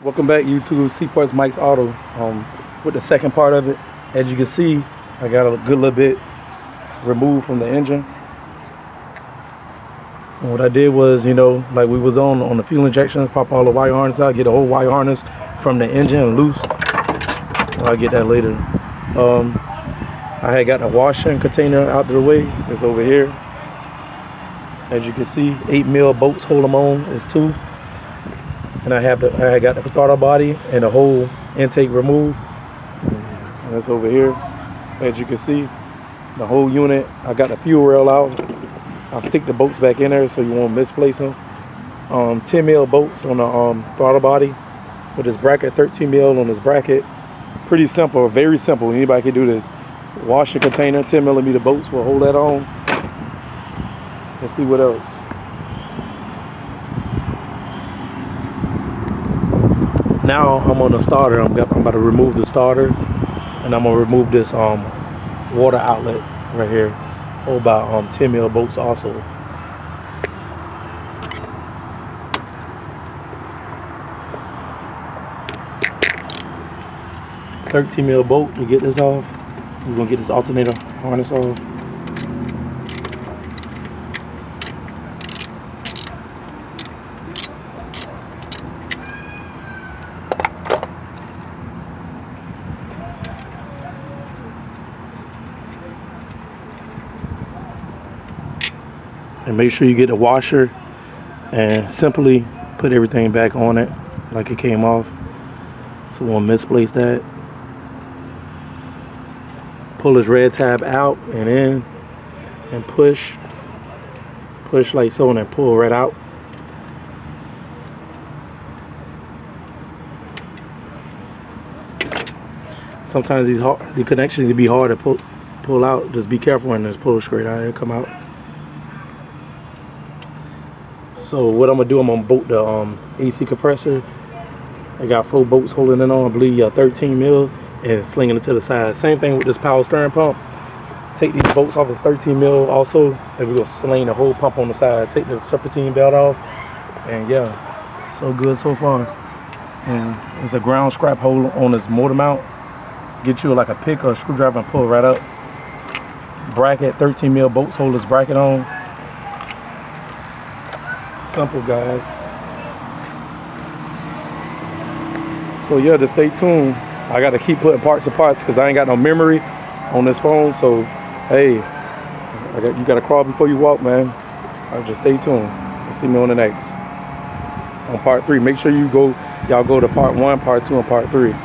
Welcome back, YouTube. Seaports Mike's Auto. With the second part of it, as you can see, I got a good little bit removed from the engine. And what I did was, like we was on the fuel injection, pop all the wire harness out, get the whole wire harness from the engine loose. I'll get that later. I had got the washing container out of the way. It's over here. As you can see, 8mm bolts hold them on. It's 2. And I had got the throttle body and the whole intake removed. And that's over here. As you can see, the whole unit. I got the fuel rail out. I'll stick the bolts back in there so you won't misplace them. 10mm bolts on the throttle body with this bracket, 13mm on this bracket. Pretty simple, very simple. Anybody can do this. Washing container, 10mm bolts will hold that on. Let's see what else. Now I'm on the starter. I'm about to remove the starter, and I'm gonna remove this water outlet right here. Hold about 10mm bolts also. $13mm bolt to get this off. We're gonna get this alternator harness off. And make sure you get the washer and simply put everything back on it like it came off, so we won't misplace that. Pull this red tab out and in and push like so, and then pull right out. Sometimes these connections can be hard to pull out. Just be careful and just pull straight out and come out. So what I'm gonna do, I'm gonna bolt the AC compressor. I got 4 bolts holding it on, I believe 13mm, and slinging it to the side. Same thing with this power steering pump. Take these bolts off, it's 13mm also, and we're gonna sling the whole pump on the side. Take the serpentine belt off, and yeah, so good so far. And there's a ground scrap hole on this motor mount. Get you like a pick or a screwdriver and pull right up. Bracket, 13mm bolts hold this bracket on. Simple, guys. So yeah, just stay tuned. I got to keep putting parts because I ain't got no memory on this phone. So hey, you got to crawl before you walk, man. Just stay tuned. You'll see me on the next, on part 3. Make sure y'all go to part 1, part 2, and part 3.